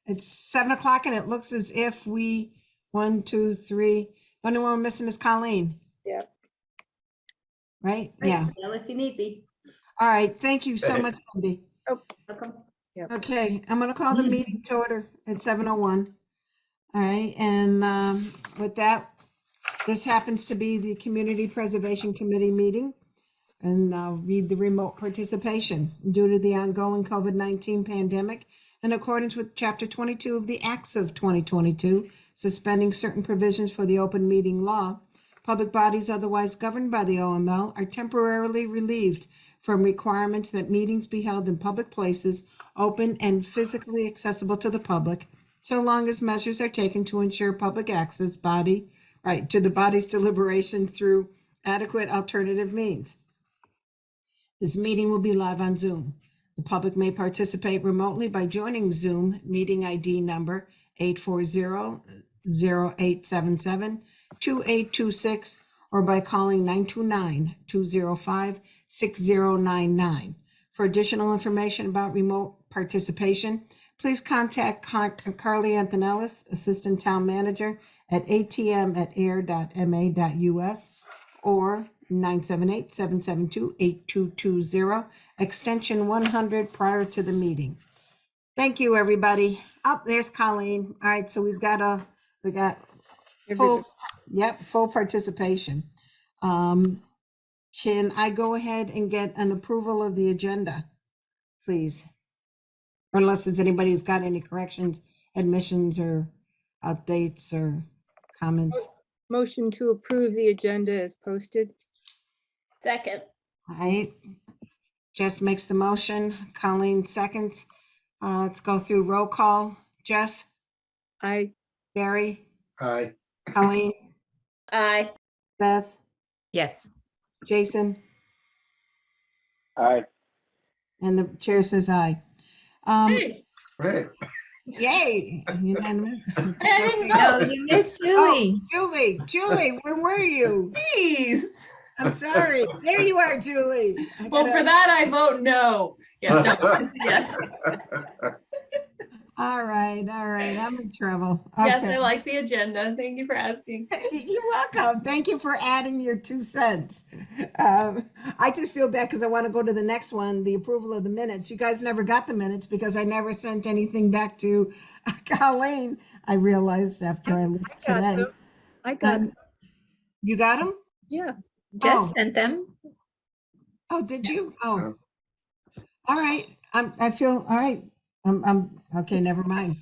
It's 7 o'clock and it looks as if we, 1, 2, 3, only one we're missing is Colleen. Yeah. Right? Yeah. If you need me. All right. Thank you so much, Cindy. Welcome. Okay, I'm going to call the meeting to order at 7:01. All right, and with that, this happens to be the Community Preservation Committee meeting, and I'll read the remote participation. Due to the ongoing COVID-19 pandemic, in accordance with Chapter 22 of the Acts of 2022, suspending certain provisions for the open meeting law, public bodies otherwise governed by the OML are temporarily relieved from requirements that meetings be held in public places, open and physically accessible to the public, so long as measures are taken to ensure public access to the body's deliberation through adequate alternative means. This meeting will be live on Zoom. The public may participate remotely by joining Zoom meeting ID number 840-0877-2826 or by calling 929-205-6099. For additional information about remote participation, please contact Carly Antonellis, Assistant Town Manager at atm@ayer.ma.us or 978-772-8220, extension 100 prior to the meeting. Thank you, everybody. Oh, there's Colleen. All right, so we got full participation. Can I go ahead and get an approval of the agenda, please? Unless there's anybody who's got any corrections, admissions, or updates or comments. Motion to approve the agenda as posted. Second. All right. Jess makes the motion. Colleen seconds. Let's go through roll call. Jess? Aye. Barry? Aye. Colleen? Aye. Beth? Yes. Jason? Aye. And the chair says aye. Hey, Right. Yay! Unanimous. I didn't No, know. you missed Julie. Julie, where were you? Please. I'm sorry. There you are, Julie. Well, for that, I vote no. Yes, no. Yes. All right. I'm in trouble. Yes, Okay. I like the agenda. Thank you for asking. You're welcome. Thank you for adding your 2 cents. I just feel bad because I want to go to the next one, the approval of the minutes. You guys never got the minutes because I never sent anything back to Colleen. I realized after I looked today. I got it. You got them? Yeah. Jess Oh. sent them. Oh, did you? Oh, all right. I feel all right. I'm okay. Never mind.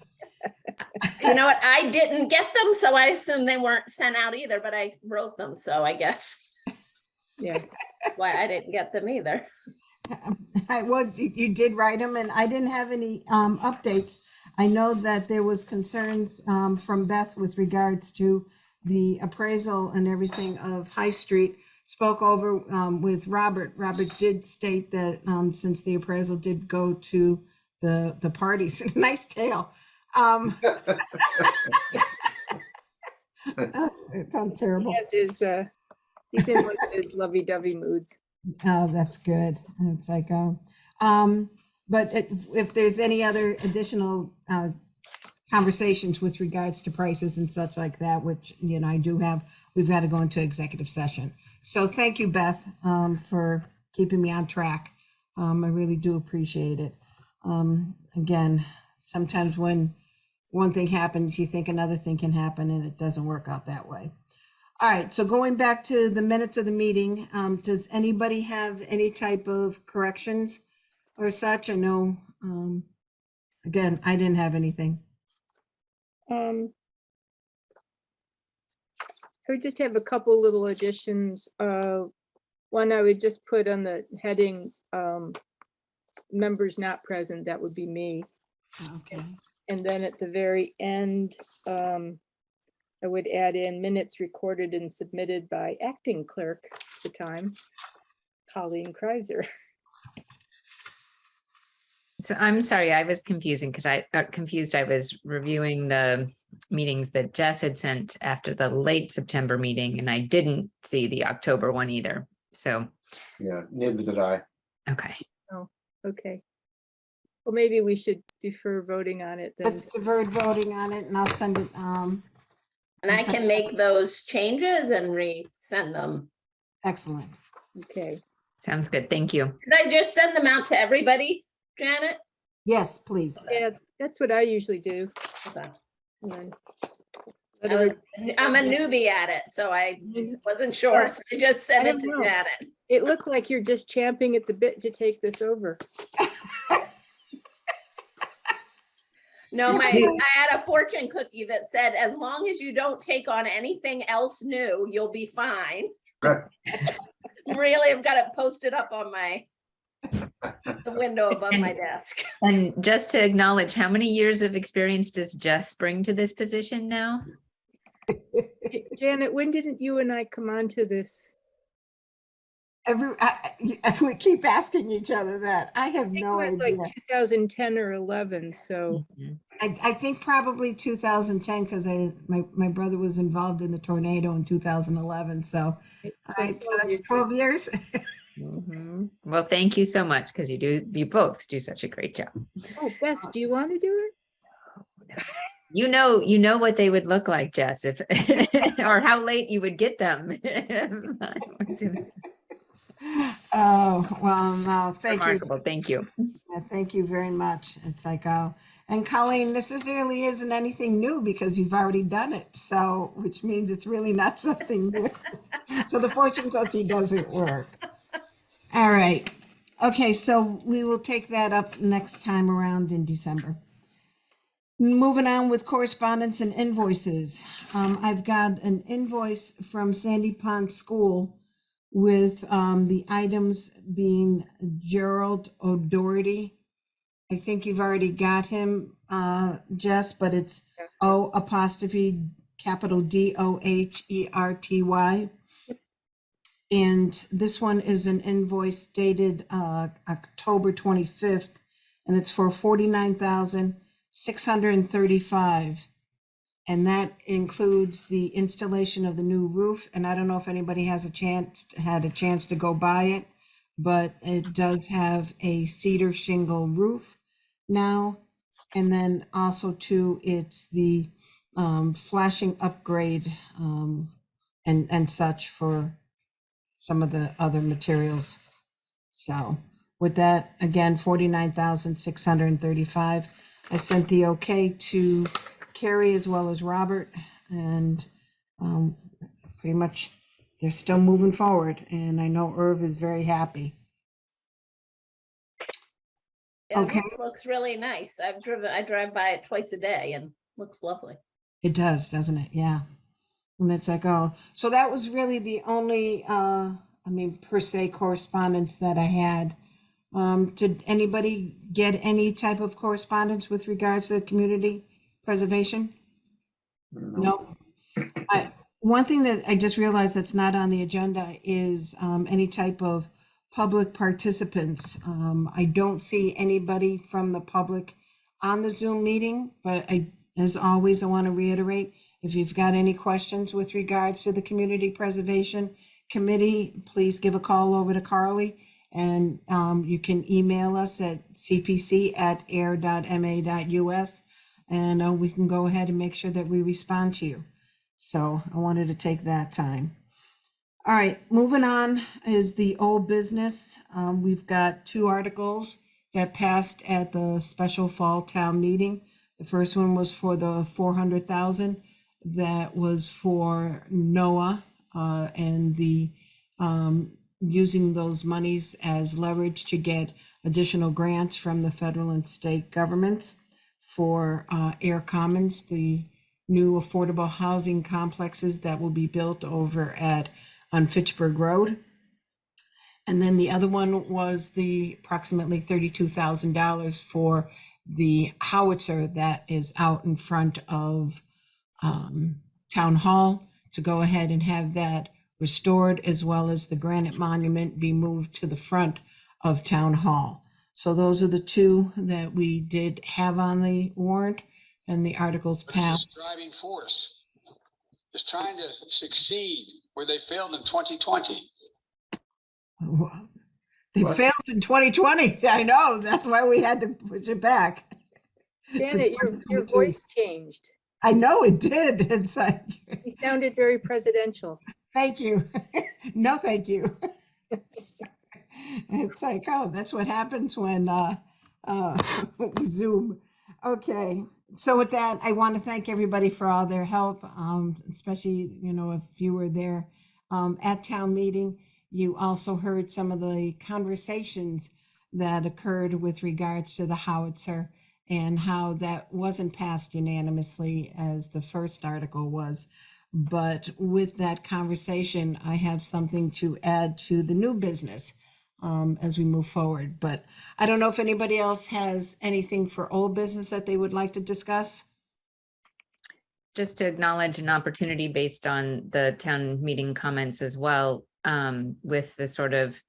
You know what? I didn't get them, so I assume they weren't sent out either, but I wrote them, so I guess Yeah. why I didn't get them either. Well, you did write them, and I didn't have any updates. I know that there was concerns from Beth with regards to the appraisal and everything of High Street. Spoke over with Robert. Robert did state that since the appraisal did go to the parties, nice tale. It sounds terrible. He's in one of his lovey-dovey moods. Oh, that's good. It's like, but if there's any other additional conversations with regards to prices and such like that, which, you know, I do have, we've got to go into executive session. So thank you, Beth, for keeping me on track. I really do appreciate it. Again, sometimes when one thing happens, you think another thing can happen and it doesn't work out that way. All right, so going back to the minutes of the meeting, does anybody have any type of corrections or such? I know, again, I didn't have anything. I would just have a couple little additions. One I would just put on the heading, members not present, that would be me. Okay. And then at the very end, I would add in minutes recorded and submitted by acting clerk at the time, Colleen Kreiser. So I'm sorry, I was confusing because I got confused. I was reviewing the meetings that Jess had sent after the late September meeting, and I didn't see the October one either. So, Yeah, neither did I. okay. Okay. Well, maybe we should defer voting on it then. Let's divert voting on it and I'll send it, And I can make those changes and resend them. excellent. Okay. Sounds good. Thank you. Could I just send them out to everybody, Janet? Yes, please. Yeah, that's what I usually do. Okay. And then I let every- I'm a newbie at it, so I wasn't sure, so I just sent I it don't to know. Janet. It looked like you're just champing at the bit to take this over. No, I had a fortune cookie that said, as long as you don't take on anything else new, you'll be fine. Really, I've got it posted up on the window above my desk. And just to acknowledge, how many years of experience does Jess bring to this position now? Janet, when didn't you and I come on to this? We keep asking each other that. I have no It was idea. like 2010 or 11, so Mhm. I think probably 2010 because my brother was involved in the tornado in 2011. So, all right, so that's 12 years. Mhm. Well, thank you so much because you both do such a great job. Oh, Beth, do you want to do it? You know what they would look like, Jess, if or how late you would get them. Oh, well, no, thank you. Remarkable. Thank you. Yeah, thank you very much. It's like, oh, and Colleen, this really isn't anything new because you've already done it. So, which means it's really not something new. So the fortune cookie doesn't work. All right. Okay, so we will take that up next time around in December. Moving on with correspondence and invoices. I've got an invoice from Sandy Pond School with the items being Gerald O'Doherty. I think you've already got him, Jess, but it's O''D OHERTY. And this one is an invoice dated October 25th, and it's for $49,635. And that includes the installation of the new roof. And I don't know if anybody had a chance to go by it, but it does have a cedar shingle roof now. And then also too, it's the flashing upgrade and such for some of the other materials. So with that, again, $49,635. I sent the okay to Carrie as well as Robert, and pretty much they're still moving forward. And I know Irv is very happy. It Okay. looks really nice. I drive by it twice a day and looks lovely. It does, doesn't it? Yeah. And it's like, oh, so that was really the only, per se correspondence that I had. Did anybody get any type of correspondence with regards to the community preservation? No. One thing that I just realized that's not on the agenda is any type of public participants. I don't see anybody from the public on the Zoom meeting, but as always, I want to reiterate, if you've got any questions with regards to the Community Preservation Committee, please give a call over to Carly, and you can email us at cpc@ayer.ma.us, and we can go ahead and make sure that we respond to you. So I wanted to take that time. All right, moving on is the old business. We've got two articles that passed at the special fall town meeting. The first one was for the 400,000. That was for NOAA and the using those monies as leverage to get additional grants from the federal and state governments for Ayer Commons, the new affordable housing complexes that will be built over on Fitchburg Road. And then the other one was the approximately $32,000 for the howitzer that is out in front of Town Hall, to go ahead and have that restored, as well as the granite monument be moved to the front of Town Hall. So those are the two that we did have on the warrant, and the articles passed. Driving force is trying to succeed where they failed in 2020. It What? failed in 2020. I know. That's why we had to push it back. to Janet, your 2022. voice changed. I know it did. It's like, You sounded very presidential. thank you. No, thank you. It's like, oh, that's what happens when we Zoom. Okay. So with that, I want to thank everybody for all their help, especially, if you were there at town meeting. You also heard some of the conversations that occurred with regards to the howitzer and how that wasn't passed unanimously as the first article was. But with that conversation, I have something to add to the new business as we move forward. But I don't know if anybody else has anything for old business that they would like to discuss. Just to acknowledge an opportunity based on the town meeting comments as well, with the sort of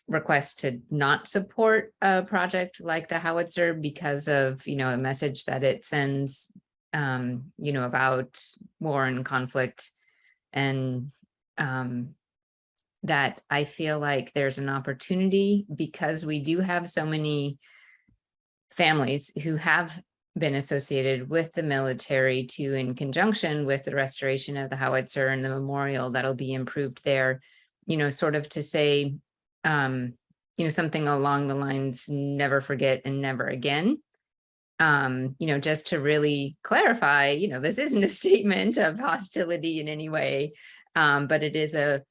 request to not support a project like the howitzer because of, a message that it sends, about war and conflict. And that I feel like there's an opportunity, because we do have so many families who have been associated with the military, to, in conjunction with the restoration of the howitzer and the memorial that'll be improved there, sort of to say, something along the lines, never forget and never again. Just to really clarify, this isn't a statement of hostility in any way, but it is a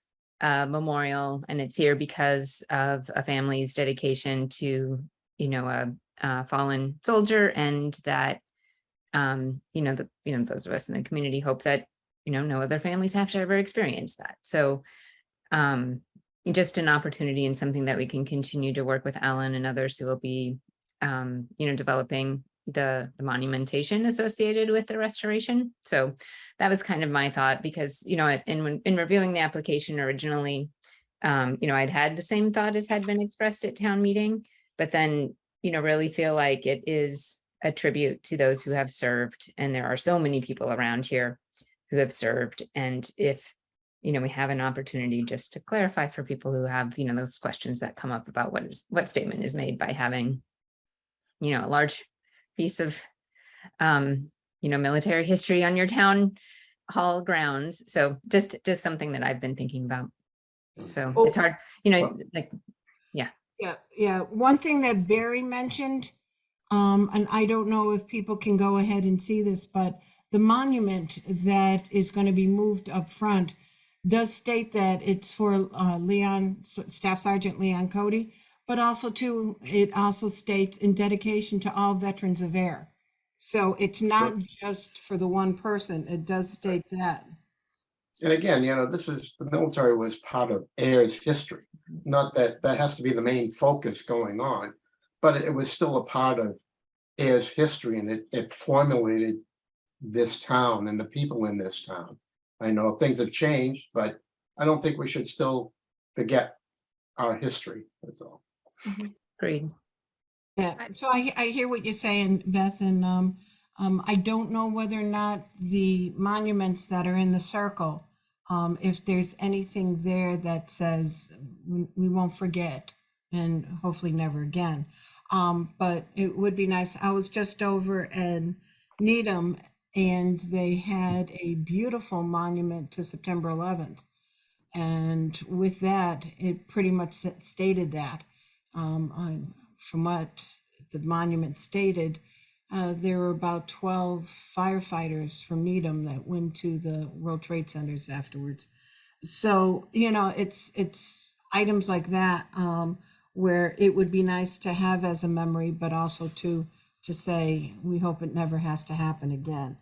memorial, and it's here because of a family's dedication to, a fallen soldier, and that, those of us in the community hope that, no other families have to ever experience that. So, just an opportunity and something that we can continue to work with Alan and others who will be, developing the monumentation associated with the restoration. So that was kind of my thought, because, in reviewing the application originally, I'd had the same thought as had been expressed at town meeting, but then, really feel like it is a tribute to those who have served. And there are so many people around here who have served. And if, we have an opportunity just to clarify for people who have, those questions that come up about what statement is made by having, a large piece of, military history on your town hall grounds. So just something that I've been thinking about. So it's hard, like, Yeah. One thing that Barry mentioned, and I don't know if people can go ahead and see this, but the monument that is going to be moved up front does state that it's for Staff Sergeant Leon Cody, but also too, it also states in dedication to all veterans of Ayer. So it's not just for the one person. It does state that. And again, the military was part of Ayer's history. Not that has to be the main focus going on, but it was still a part of Ayer's history, and it formulated this town and the people in this town. I know things have changed, but I don't think we should still forget our history. That's all. agreed. Yeah, so I hear what you're saying, Beth, and I don't know whether or not the monuments that are in the circle, if there's anything there that says we won't forget and hopefully never again. But it would be nice. I was just over in Needham, and they had a beautiful monument to September 11th. And with that, it pretty much stated that. From what the monument stated, there were about 12 firefighters from Needham that went to the World Trade Centers afterwards. So, it's items like that where it would be nice to have as a memory, but also to say, we hope it never has to happen again.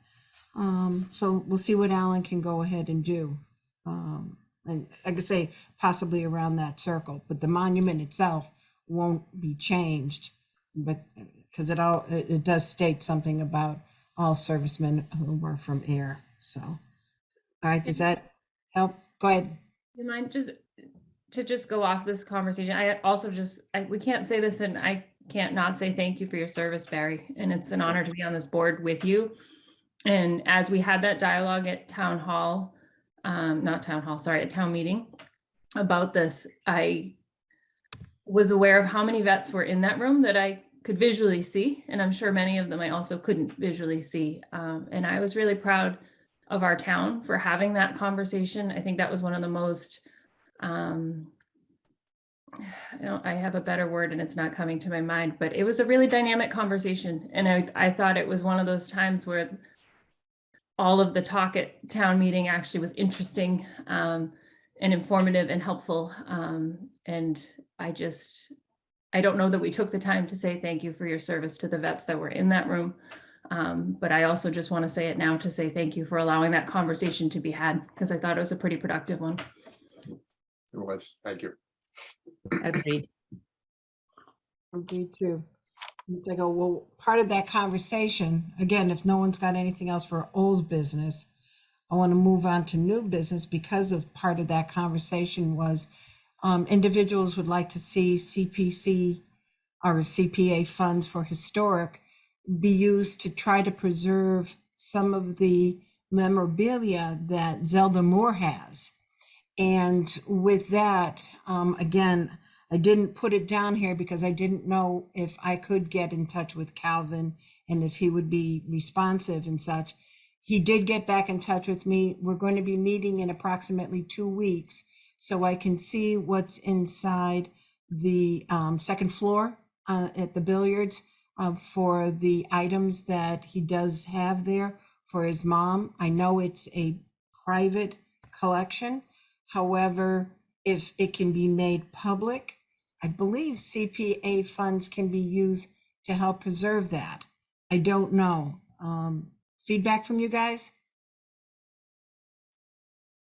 So we'll see what Alan can go ahead and do. And like I say, possibly around that circle, but the monument itself won't be changed, but because it does state something about all servicemen who were from Ayer. So, all right, does that help? Go ahead. You mind just go off this conversation? I also we can't say this, and I can't not say thank you for your service, Barry. And it's an honor to be on this board with you. And as we had that dialogue at town hall, at town meeting about this, I was aware of how many vets were in that room that I could visually see. And I'm sure many of them I also couldn't visually see. And I was really proud of our town for having that conversation. I think that was one of the most, I have a better word and it's not coming to my mind, but it was a really dynamic conversation. And I thought it was one of those times where all of the talk at town meeting actually was interesting and informative and helpful. And I don't know that we took the time to say thank you for your service to the vets that were in that room. But I also just want to say it now to say thank you for allowing that conversation to be had, because I thought it was a pretty productive one. It was, thank you. Agreed. Agreed too. I go, well, part of that conversation, again, if no one's got anything else for old business, I want to move on to new business, because of part of that conversation was individuals would like to see CPC or CPA funds for historic be used to try to preserve some of the memorabilia that Zelda Moore has. And with that, again, I didn't put it down here because I didn't know if I could get in touch with Calvin and if he would be responsive and such. He did get back in touch with me. We're going to be meeting in approximately 2 weeks, so I can see what's inside the second floor at the billiards for the items that he does have there for his mom. I know it's a private collection. However, if it can be made public, I believe CPA funds can be used to help preserve that. I don't know. Feedback from you guys?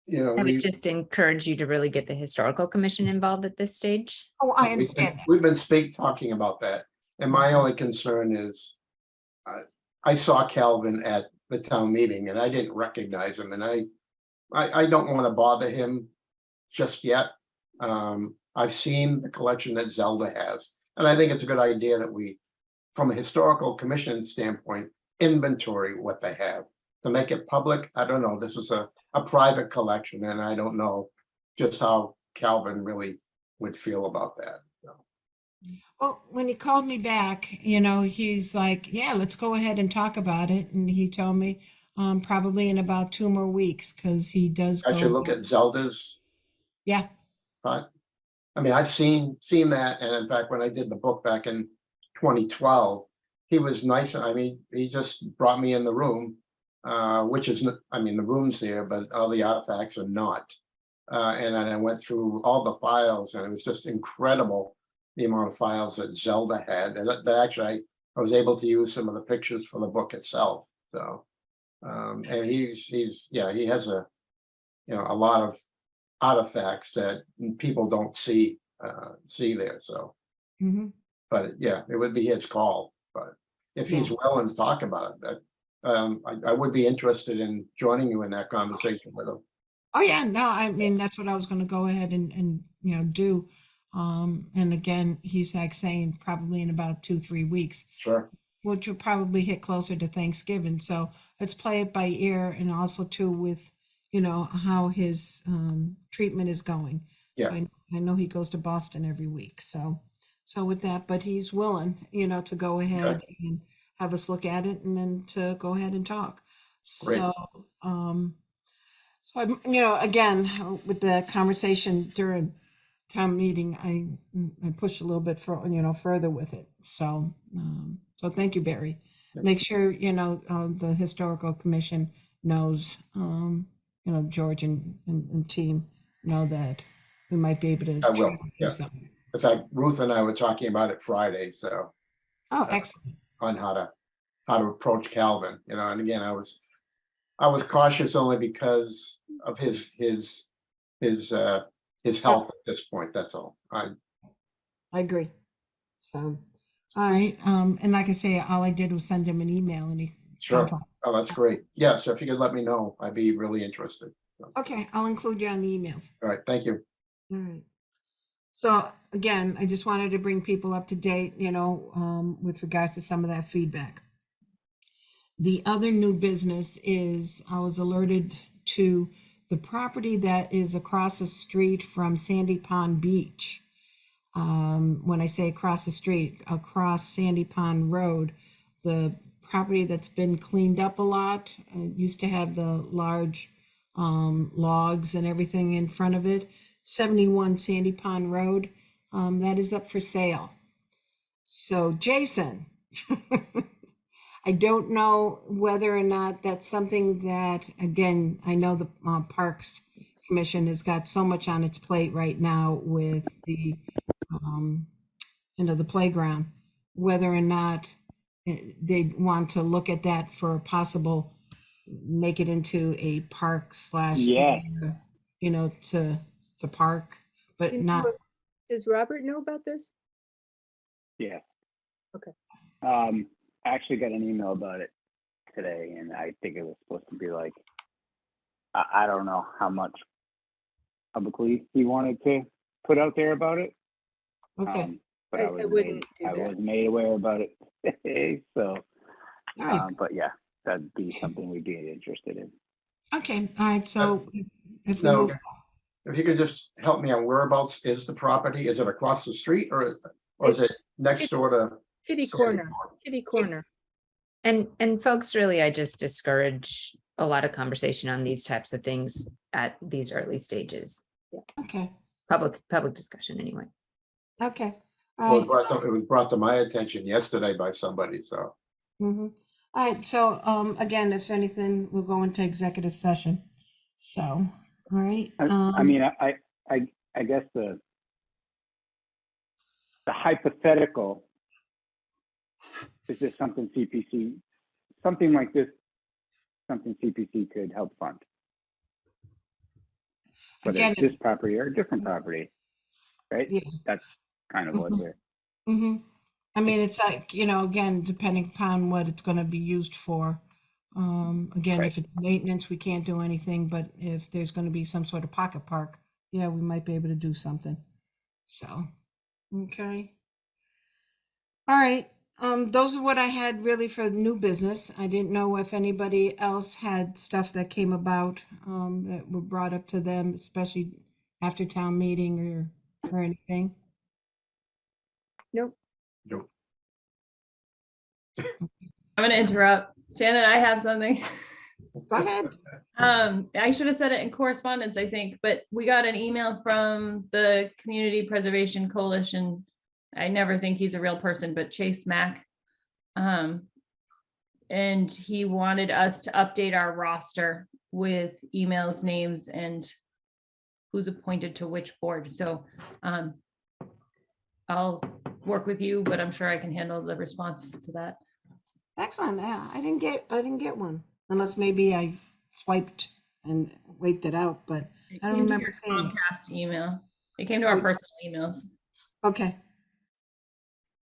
You know, I we, would just encourage you to really get the historical commission involved at this stage. Oh, I we've understand been, that. we've been talking about that. And my only concern is, I saw Calvin at the town meeting and I didn't recognize him, and I don't want to bother him just yet. I've seen the collection that Zelda has, and I think it's a good idea that we, from a historical commission standpoint, inventory what they have. To make it public, I don't know, this is a private collection, and I don't know just how Calvin really would feel about that. So, Well, when he called me back, he's like, yeah, let's go ahead and talk about it. And he told me probably in about 2 more weeks, because he does I should go. look at Zelda's, Yeah, but I mean, I've seen that, and in fact, when I did the book back in 2012, he was nice. I mean, he just brought me in the room, which is, I mean, the room's there, but all the artifacts are not. And then I went through all the files, and it was just incredible the amount of files that Zelda had. And that actually, I was able to use some of the pictures for the book itself. So, and he has a lot of artifacts that people don't see there. So, mhm. but yeah, it would be his call. But if he's willing to talk about it, that I would be interested in joining you in that conversation with him. Oh yeah, no, I mean, that's what I was going to go ahead and do. And again, he's like saying probably in about 2-3 weeks, Sure. which will probably hit closer to Thanksgiving. So let's play it by ear, and also too with how his treatment is going. Yeah. So I know he goes to Boston every week. So with that, but he's willing, to go ahead and have us look at it, and then to go ahead and talk. Great. So again, with the conversation during town meeting, I pushed a little bit further with it. So thank you, Barry. Make sure the historical commission knows, George and team know that we might be able to I will, try to do yeah. something. In fact, Ruth and I were talking about it Friday, so Oh, excellent. on how to approach Calvin, and again, I was cautious only because of his health at this point. That's all. I agree. So, all right. And like I say, all I did was send him an email, and he. Sure. Oh, that's great. Yeah, so if you could let me know, I'd be really interested. So, Okay, I'll include you on the emails. all right, thank you. All right. So again, I just wanted to bring people up to date, with regards to some of that feedback. The other new business is I was alerted to the property that is across the street from Sandy Pond Beach. when I say across the street, across Sandy Pond Road, the property that's been cleaned up a lot, used to have the large logs and everything in front of it, 71 Sandy Pond Road, that is up for sale. So Jason, I don't know whether or not that's something that, again, I know the Parks Commission has got so much on its plate right now with the, the playground, whether or not they want to look at that for a possible, make it into a park slash, Yeah. area, to park, but You know not, what- Does Robert know about this? Yeah. Okay. I actually got an email about it today, and I think it was supposed to be like, I don't know how much publicly he wanted to put out there about it. okay, But I I was wouldn't do I that. was made aware about it today, so. all right, But yeah, that'd be something we'd be interested in. okay, all right, so if we No, move, if you could just help me on whereabouts is the property? Is it across the street or is it next door to? Kitty Sandy corner, Pond? kitty corner. And folks, really, I just discourage a lot of conversation on these types of things at these early stages. okay, Public discussion anyway. okay, Well, all it was brought to my attention yesterday by somebody, so. right. All right, so, again, if anything, we'll go into executive session. So, all right. I mean, I guess the hypothetical, is this something like this, something CPC could help fund? Whether Again, it's this property or a different property, right? Yeah. That's kind of what Mhm. we're, I mean, it's like, again, depending upon what it's gonna be used for. Again, Right. if it's maintenance, we can't do anything, but if there's gonna be some sort of pocket park, yeah, we might be able to do something. So, okay. All right, those are what I had really for new business. I didn't know if anybody else had stuff that came about, that were brought up to them, especially after town meeting or anything. Nope. Nope. I'm gonna interrupt. Shannon, I have something. Go ahead. I should have said it in correspondence, I think, but we got an email from the Community Preservation Coalition. I never think he's a real person, but Chase Mack. And he wanted us to update our roster with emails, names, and who's appointed to which board. So I'll work with you, but I'm sure I can handle the response to that. Excellent. Yeah, I didn't get one, unless maybe I swiped and wiped it out, but It I don't came to remember your seeing it. Comcast email. It came to our personal emails. Okay.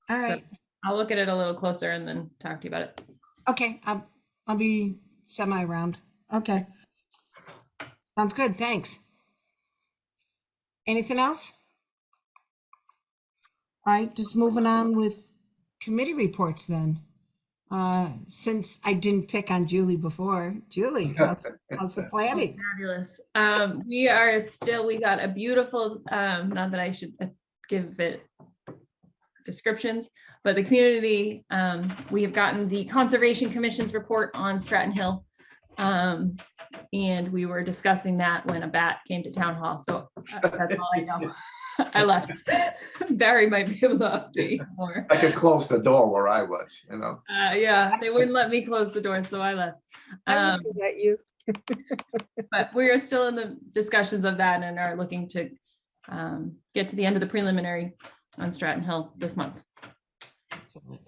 All right. I'll look at it a little closer and then talk to you about it. Okay, I'll be semi-around. Okay. Sounds good, thanks. Anything else? All right, just moving on with committee reports then. Since I didn't pick on Julie before, Julie, how's the planning? Fabulous. We got a beautiful, not that I should give it descriptions, but the community, we have gotten the Conservation Commission's report on Stratton Hill. And we were discussing that when a bat came to town hall. So that's all I know. I left. Barry might be able to update more. I could close the door where I was, Yeah, they wouldn't let me close the door, so I left. I would let you. But we are still in the discussions of that and are looking to get to the end of the preliminary on Stratton Hill this month. Excellent.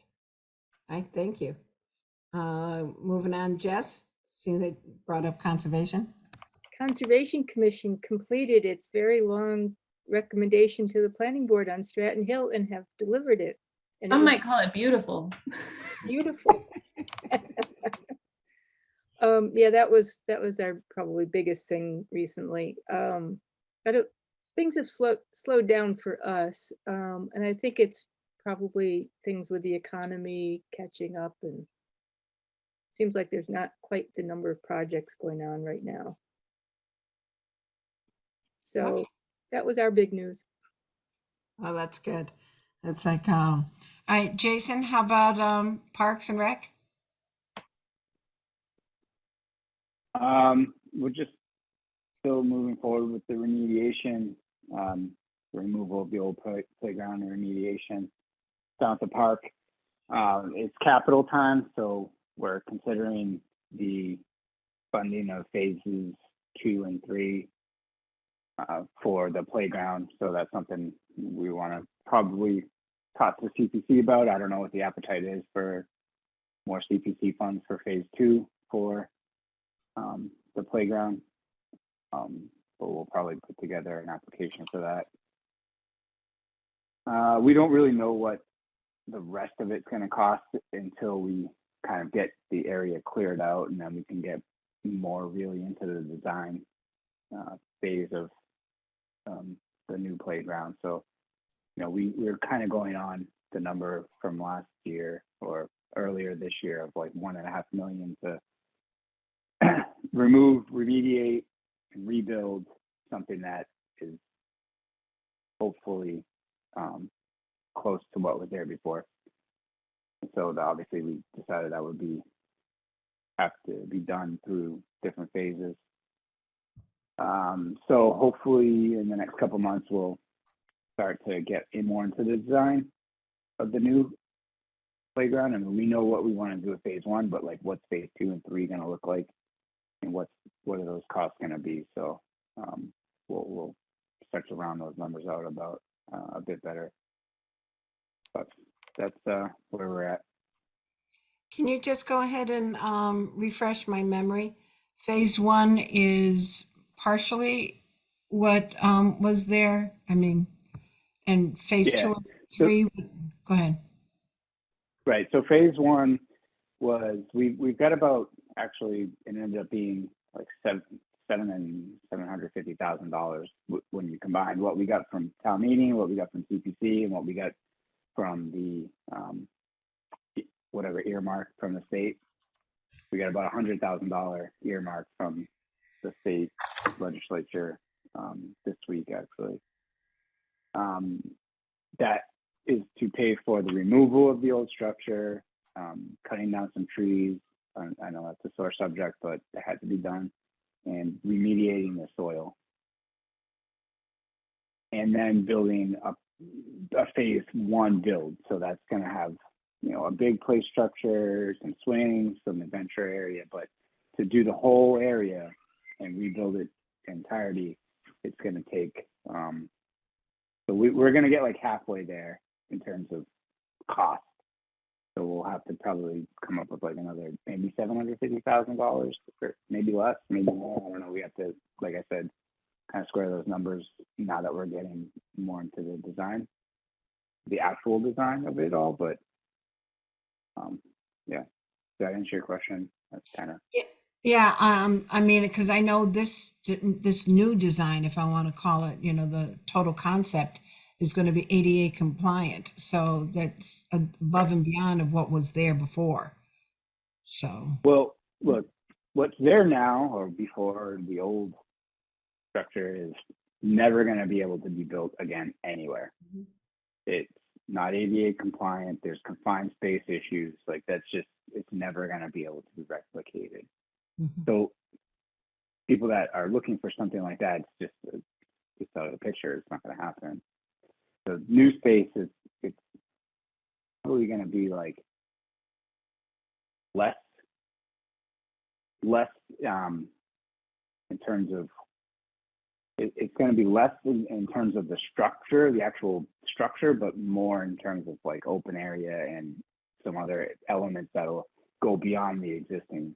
All right, thank you. Moving on, Jess, seeing they brought up conservation. Conservation Commission completed its very long recommendation to the planning board on Stratton Hill and have delivered it. And it Some was might call it beautiful. beautiful. Yeah, that was our probably biggest thing recently. Things have slowed down for us. And I think it's probably things with the economy catching up, and seems like there's not quite the number of projects going on right now. So that was our big news. Oh, that's good. It's like, all right, Jason, how about Parks and Rec? We're just still moving forward with the remediation, removal of the old playground and remediation down at the park. It's capital time, so we're considering the funding of phases 2 and 3 for the playground. So that's something we want to probably talk to CPC about. I don't know what the appetite is for more CPC funds for phase 2 for the playground. But we'll probably put together an application for that. We don't really know what the rest of it's going to cost until we kind of get the area cleared out, and then we can get more really into the design phase of the new playground. So, you know, we're kind of going on the number from last year or earlier this year of like $1.5 million to remove, remediate, and rebuild something that is hopefully close to what was there before. So obviously we decided that would have to be done through different phases. So hopefully in the next couple months we'll start to get more into the design of the new playground. I mean, we know what we want to do with phase 1, but like what's phase 2 and 3 going to look like, and what are those costs going to be? So we'll start to round those numbers out about a bit better. But that's where we're at. Can you just go ahead and refresh my memory? Phase 1 is partially what was there. I mean, and phase Yeah. 2 and 3. Go ahead. Right. So phase 1 was we've got about, actually it ended up being like $750,000 when you combine what we got from town meeting, what we got from CPC, and what we got from the whatever earmark from the state. We got about $100,000 earmark from the state legislature this week, actually. That is to pay for the removal of the old structure, cutting down some trees. I know that's a sore subject, but it had to be done, and remediating the soil. And then building a phase 1 build. So that's going to have, you know, a big play structure, some swings, some adventure area, but to do the whole area and rebuild it entirety, it's going to take, so we're going to get like halfway there in terms of cost. So we'll have to probably come up with like another maybe $750,000, or maybe less, maybe more. I don't know. We have to, like I said, kind of square those numbers now that we're getting more into the design, the actual design of it all. But yeah, does that answer your question? That's kind of. Yeah, I mean, because I know this new design, if I want to call it, you know, the total concept is going to be ADA compliant. So that's above and beyond of what was there before. So. Well, look, what's there now or before the old structure is never going to be able to be built again anywhere. Mm-hmm. It's not ADA compliant. There's confined space issues. Like that's just, it's never going to be able to be replicated. Mm-hmm. So people that are looking for something like that, it's just out of the picture. It's not going to happen. So new space it's probably going to be like less in terms of it's going to be less in terms of the structure, the actual structure, but more in terms of like open area and some other elements that'll go beyond the existing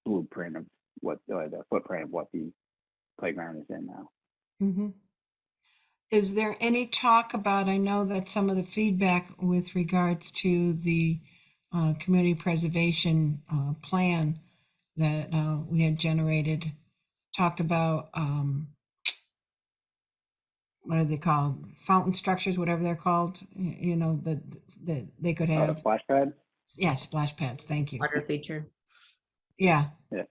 blueprint of what the footprint of what the playground is in now. Mm-hmm. Is there any talk about, I know that some of the feedback with regards to the community preservation plan that we had generated talked about, what are they called? Fountain structures, whatever they're called, you know, that they could have. Splash pads? Yeah, splash pads. Thank you. Water feature. Yeah. Yeah.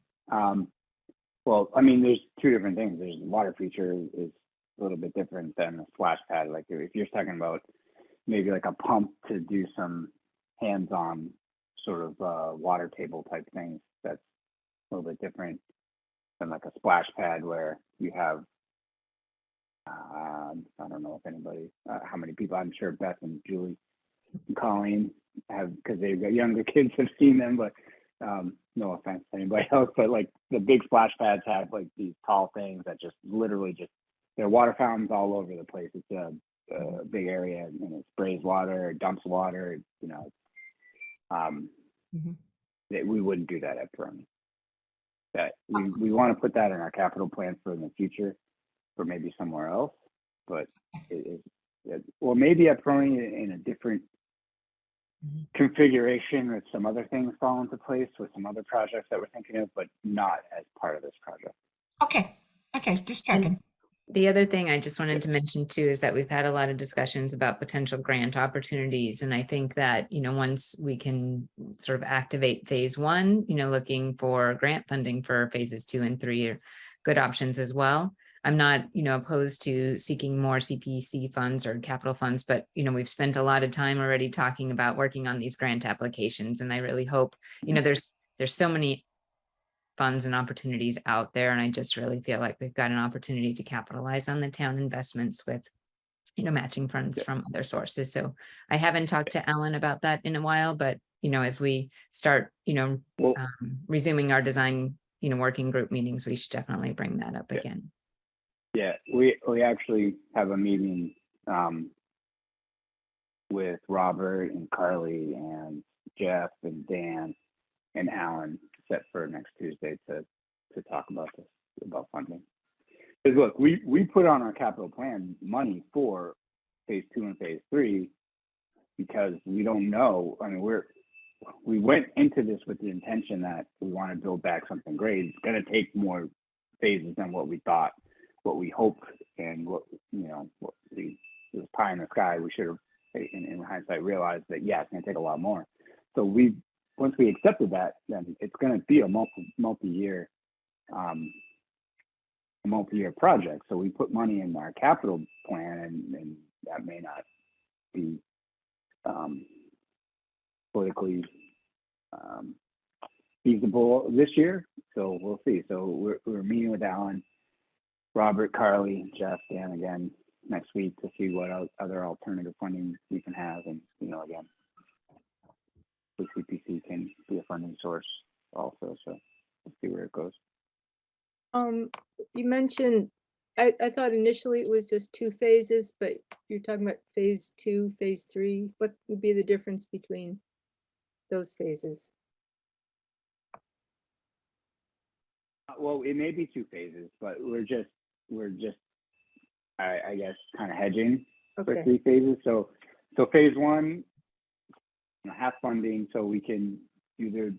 Well, I mean, there's two different things. There's water feature is a little bit different than a splash pad. Like if you're talking about maybe like a pump to do some hands-on sort of water table type things, that's a little bit different than like a splash pad where you have I don't know if anybody, how many people, I'm sure Beth and Julie and Colleen have, because they've got younger kids, have seen them, but no offense to anybody else, but like the big splash pads have like these tall things that just literally just, they're water fountains all over the place. It's a big area and it sprays water, it dumps water, you know. We wouldn't do that at Peroni. That we want to put that in our capital plan for in the future, or maybe somewhere else, but or maybe at Peroni in a different configuration with some other things fall into place with some other projects that we're thinking of, but not as part of this project. Okay, just checking. The other thing I just wanted to mention too is that we've had a lot of discussions about potential grant opportunities. And I think that, you know, once we can sort of activate phase one, you know, looking for grant funding for phases 2 and 3 are good options as well. I'm not, you know, opposed to seeking more CPC funds or capital funds, but, you know, we've spent a lot of time already talking about working on these grant applications. And I really hope, you know, there's so many funds and opportunities out there. And I just really feel like we've got an opportunity to capitalize on the town investments with, you know, matching funds from other sources. So I haven't talked to Ellen about that in a while, but, you know, as we start, you know, resuming our design, you know, working group meetings, we should definitely bring that up again. Yeah, we actually have a meeting with Robert and Carly and Jeff and Dan and Alan set for next Tuesday to talk about this, about funding. Because look, we put on our capital plan money for phase 2 and phase 3 because we don't know. I mean, we went into this with the intention that we want to build back something great. It's going to take more phases than what we thought, what we hoped, and what, you know, it was pie in the sky. We should have, in hindsight, realized that yeah, it's going to take a lot more. So once we accepted that, then it's going to be a multi-year project. So we put money in our capital plan, and that may not be politically feasible this year. So we'll see. So we're meeting with Alan, Robert, Carly, Jeff, Dan again next week to see what other alternative funding we can have, and you know, again, the CPC can be a funding source also. So let's see where it goes. You mentioned, I thought initially it was just 2 phases, but you're talking about phase 2, phase 3. What would be the difference between those phases? Well, it may be 2 phases, but we're just I guess kind of hedging for 3 phases. So phase 1, have funding so we can do the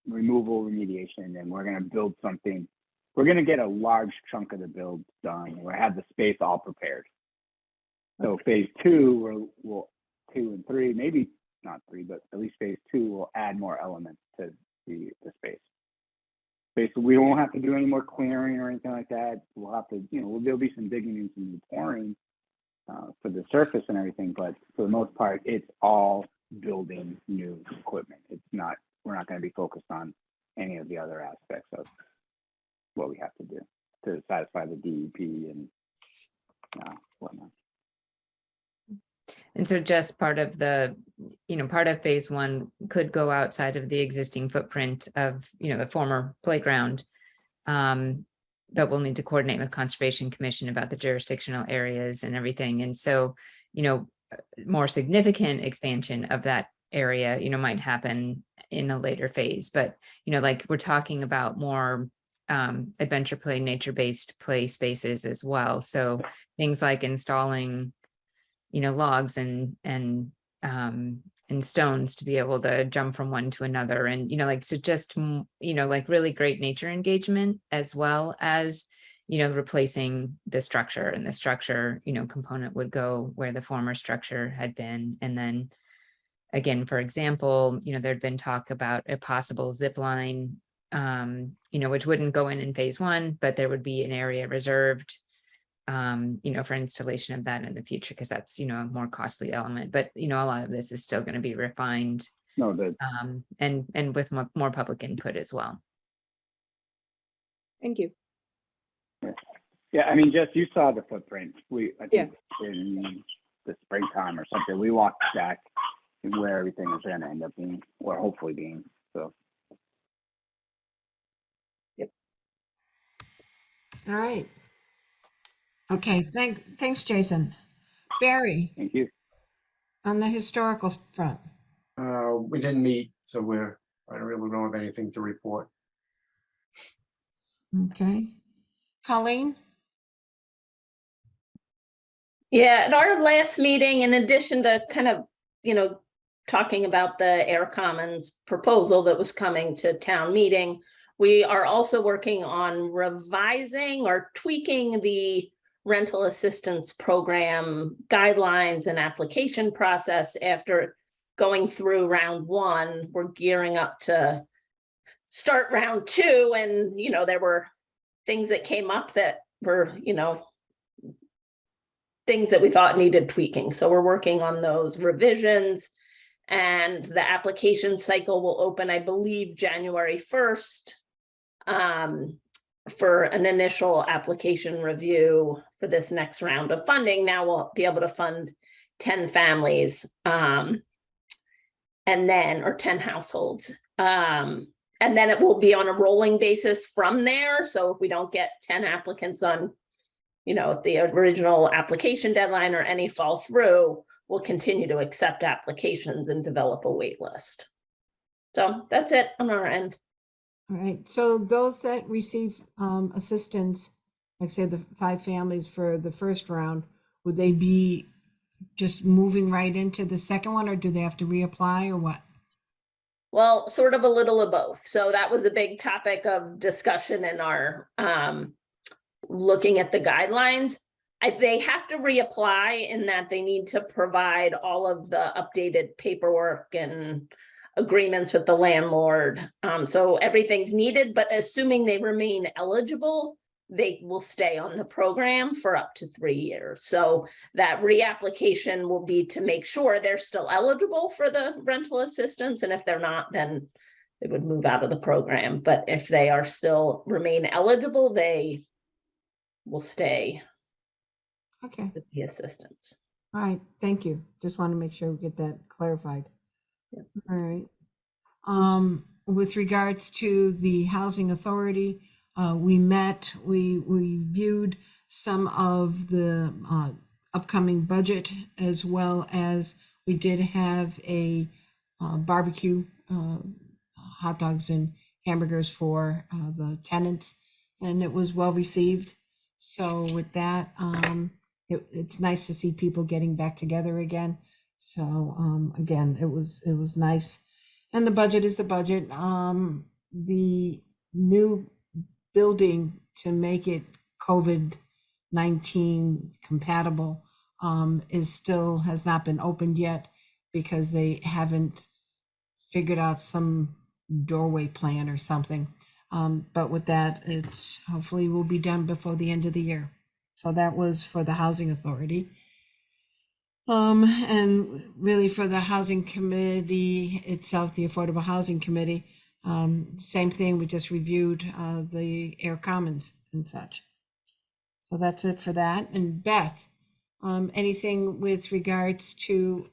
removal remediation, and we're going to build something. We're going to get a large chunk of the build done. We'll have the space all prepared. So phase 2, we'll 2 and 3, maybe not 3, but at least phase 2 will add more elements to the space. Basically, we won't have to do any more clearing or anything like that. We'll have to, you know, there'll be some digging and some pouring for the surface and everything, but for the most part, it's all building new equipment. It's not, we're not going to be focused on any of the other aspects of what we have to do to satisfy the DEP and whatnot. And so just part of the, you know, part of phase 1 could go outside of the existing footprint of, you know, the former playground. But we'll need to coordinate with Conservation Commission about the jurisdictional areas and everything. And so, you know, more significant expansion of that area, you know, might happen in a later phase. But, you know, like we're talking about more adventure play, nature-based play spaces as well. So things like installing, you know, logs and stones to be able to jump from one to another. And, you know, like, so just, you know, like really great nature engagement, as well as, you know, replacing the structure, and the structure, you know, component would go where the former structure had been. And then again, for example, you know, there'd been talk about a possible zip line, you know, which wouldn't go in phase 1, but there would be an area reserved for installation of that in the future, because that's, a more costly element. But, a lot of this is still going to be refined, No, the, and with more public input as well. Thank you. yeah, I mean, Jess, you saw the footprint. I Yeah. think in the springtime or something, we walked back where everything is going to end up being, or hopefully being, so. All right. Okay, thanks, Jason. Barry, Thank you. on the historical front. We didn't meet, so I really don't have anything to report. Okay. Colleen? Yeah, at our last meeting, in addition to kind of, talking about the Air Commons proposal that was coming to town meeting, we are also working on revising or tweaking the rental assistance program guidelines and application process. After going through round one, we're gearing up to start round two, and there were things that came up that were things that we thought needed tweaking. So we're working on those revisions, and the application cycle will open, I believe, January 1st, for an initial application review for this next round of funding. Now we'll be able to fund 10 families, and then, or 10 households. And then it will be on a rolling basis from there. So if we don't get 10 applicants on, the original application deadline, or any fall through, we'll continue to accept applications and develop a wait list. So that's it on our end. All right, so those that receive assistance, like say the 5 families for the first round, would they be just moving right into the second one, or do they have to reapply, or what? Well, sort of a little of both. So that was a big topic of discussion in our looking at the guidelines. They have to reapply in that they need to provide all of the updated paperwork and agreements with the landlord. So everything's needed, but assuming they remain eligible, they will stay on the program for up to 3 years. So that reapplication will be to make sure they're still eligible for the rental assistance. And if they're not, then they would move out of the program. But if they are still remain eligible, they will stay Okay, with the assistance. all right, thank you. Just want to make sure we get that clarified. Yep. All right. With regards to the housing authority, we met, we reviewed some of the upcoming budget, as well as we did have a barbecue, hot dogs and hamburgers for the tenants, and it was well received. So with that, it's nice to see people getting back together again. So again, it was nice. And the budget is the budget. The new building, to make it COVID-19 compatible, has not been opened yet, because they haven't figured out some doorway plan or something. But with that, it's hopefully will be done before the end of the year. So that was for the housing authority. And really for the housing committee itself, the Affordable Housing Committee, same thing, we just reviewed the Air Commons and such. So that's it for that. And Beth, anything with regards to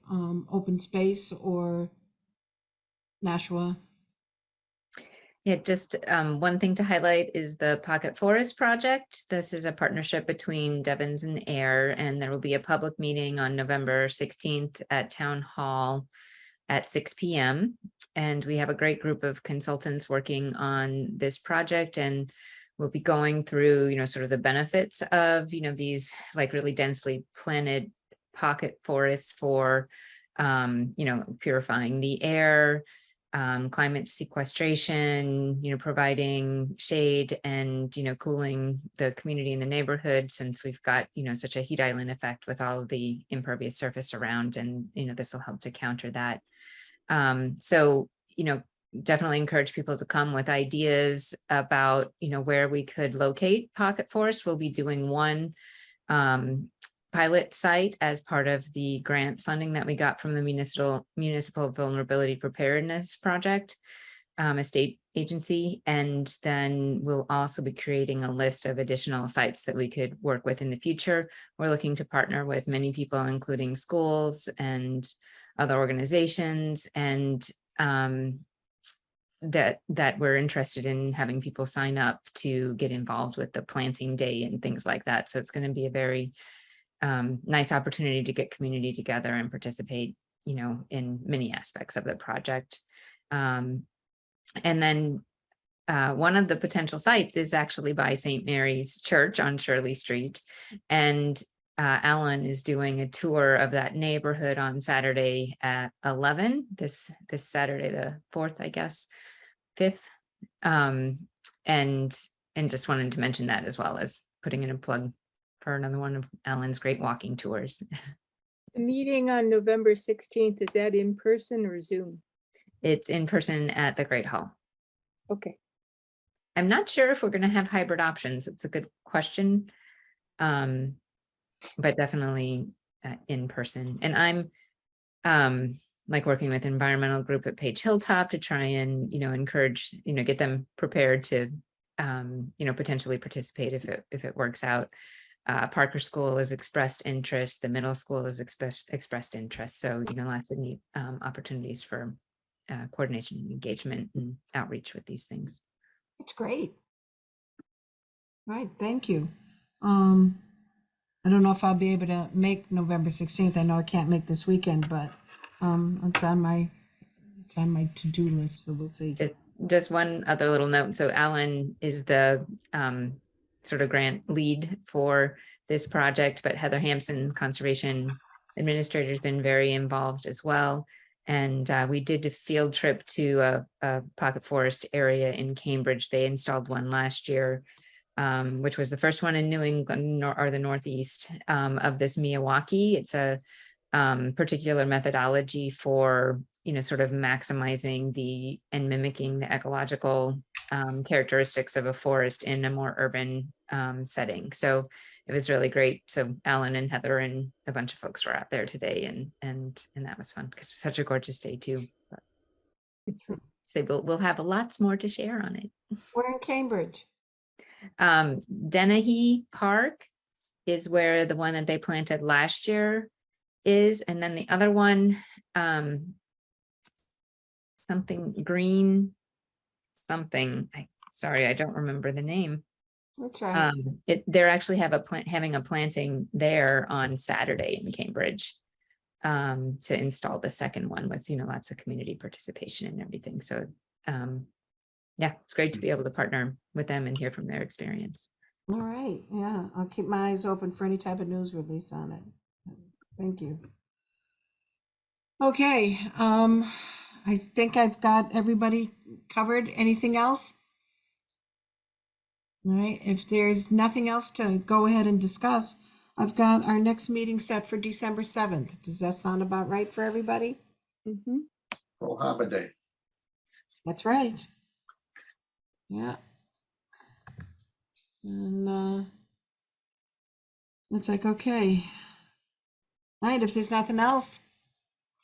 open space or Nashua? Yeah, just one thing to highlight is the Pocket Forest project. This is a partnership between Devon's and Ayer, and there will be a public meeting on November 16th at Town Hall at 6 p.m. And we have a great group of consultants working on this project, and we'll be going through, sort of the benefits of, these like really densely planted pocket forests for, purifying the air, climate sequestration, providing shade and, cooling the community in the neighborhood, since we've got, such a heat island effect with all of the impervious surface around, and, this will help to counter that. So, definitely encourage people to come with ideas about, where we could locate pocket forests. We'll be doing one pilot site as part of the grant funding that we got from the municipal vulnerability preparedness project, a state agency. And then we'll also be creating a list of additional sites that we could work with in the future. We're looking to partner with many people, including schools and other organizations, and that we're interested in having people sign up to get involved with the planting day and things like that. So it's going to be a very nice opportunity to get community together and participate, in many aspects of the project. And then one of the potential sites is actually by St. Mary's Church on Shirley Street. And Alan is doing a tour of that neighborhood on Saturday at 11, this Saturday, the 4th, I guess, 5th. And just wanted to mention that, as well as putting in a plug for another one of Alan's great walking tours. The meeting on November 16th, is that in person or Zoom? It's in person at the Great Hall. Okay. I'm not sure if we're going to have hybrid options. It's a good question. But definitely in person. And I'm like working with environmental group at Page Hilltop to try and, encourage, get them prepared to, potentially participate if it works out. Parker School has expressed interest. The middle school has expressed interest. So, lots of neat opportunities for coordination and engagement and outreach with these things. It's great. Right, thank you. I don't know if I'll be able to make November 16th. I know I can't make this weekend, but it's on my to-do list, so we'll see. Just one other little note. So Alan is the sort of grant lead for this project, but Heather Hampson, Conservation Administrator, has been very involved as well. And we did a field trip to a pocket forest area in Cambridge. They installed one last year, which was the first one in New England or the Northeast of this Miyawaki. It's a particular methodology for, sort of maximizing and mimicking the ecological characteristics of a forest in a more urban setting. So it was really great. So Alan and Heather and a bunch of folks were out there today, and that was fun because it was such a gorgeous day too. So we'll have lots more to share on it. We're in Cambridge. Dennehy Park is where the one that they planted last year is, and then the other one, something green, something. Sorry, I don't remember the name. That's right. They're actually having a planting there on Saturday in Cambridge to install the second one with lots of community participation and everything. So yeah, it's great to be able to partner with them and hear from their experience. All right, yeah, I'll keep my eyes open for any type of news release on it. Thank you. Okay, I think I've got everybody covered. Anything else? All right, if there's nothing else to go ahead and discuss, I've got our next meeting set for December 7th. Does that sound about right for everybody? Mm-hmm. Pearl Harbor Day. That's right. Yeah. And it's like, okay. All right, if there's nothing else,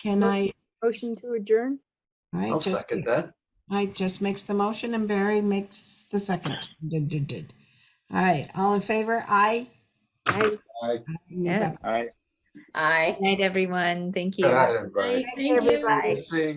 can I? Motion to adjourn? All right, I'll second that. Just makes the motion and Barry makes the second. Did. All right, all in favor? Aye. Aye. Yes. All right. Aye. Good night, everyone. Thank you. Good night, everybody. Thank you. Everybody. Seeing you.